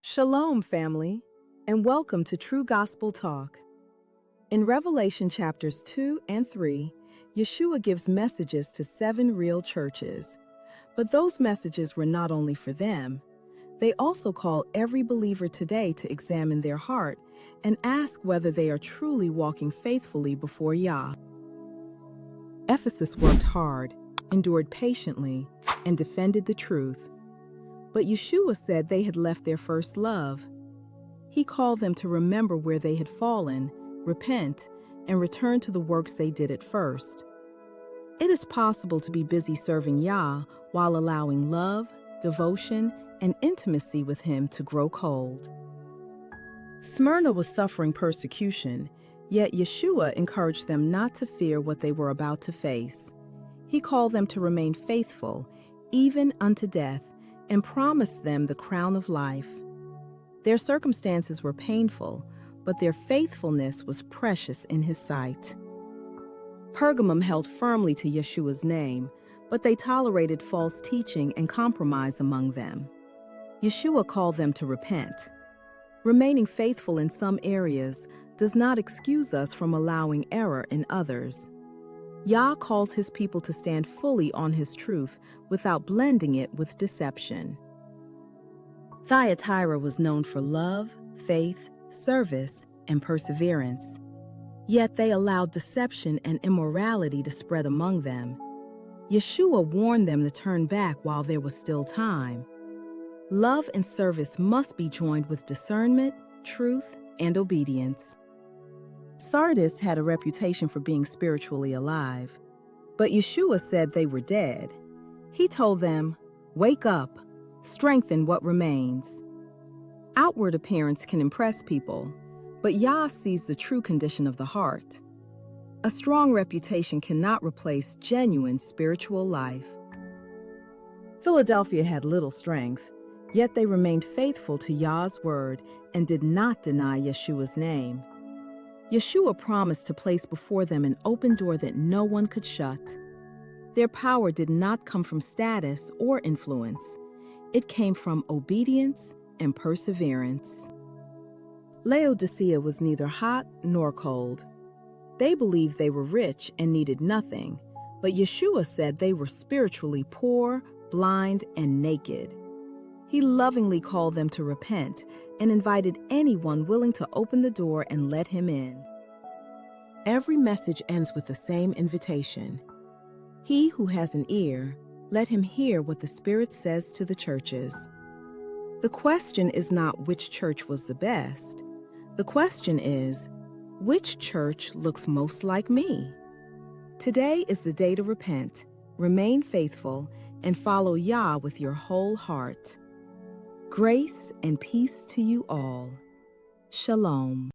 Shalom, family, and welcome to True Gospel Talk. In Revelation chapters 2 and 3, Yeshua gives messages to 7 real churches. But those messages were not only for them. They also call every believer today to examine their heart and ask whether they are truly walking faithfully before Yah. Ephesus worked hard, endured patiently, and defended the truth. But Yeshua said they had left their first love. He called them to remember where they had fallen, repent, and return to the works they did at first. It is possible to be busy serving Yah while allowing love, devotion, and intimacy with Him to grow cold. Smyrna was suffering persecution, yet Yeshua encouraged them not to fear what they were about to face. He called them to remain faithful, even unto death, and promised them the crown of life. Their circumstances were painful, but their faithfulness was precious in His sight. Pergamum held firmly to Yeshua's name, but they tolerated false teaching and compromise among them. Yeshua called them to repent. Remaining faithful in some areas does not excuse us from allowing error in others. Yah calls His people to stand fully on His truth without blending it with deception. Thyatira was known for love, faith, service, and perseverance. Yet they allowed deception and immorality to spread among them. Yeshua warned them to turn back while there was still time. Love and service must be joined with discernment, truth, and obedience. Sardis had a reputation for being spiritually alive, but Yeshua said they were dead. He told them, "Wake up, strengthen what remains." Outward appearance can impress people, but Yah sees the true condition of the heart. A strong reputation cannot replace genuine spiritual life. Philadelphia had little strength, yet they remained faithful to Yah's word and did not deny Yeshua's name. Yeshua promised to place before them an open door that no one could shut. Their power did not come from status or influence. It came from obedience and perseverance. Laodicea was neither hot nor cold. They believed they were rich and needed nothing, but Yeshua said they were spiritually poor, blind, and naked. He lovingly called them to repent and invited anyone willing to open the door and let Him in. Every message ends with the same invitation. He who has an ear, let him hear what the Spirit says to the churches. The question is not which church was the best. The question is, which church looks most like me? Today is the day to repent, remain faithful, and follow Yah with your whole heart. Grace and peace to you all. Shalom.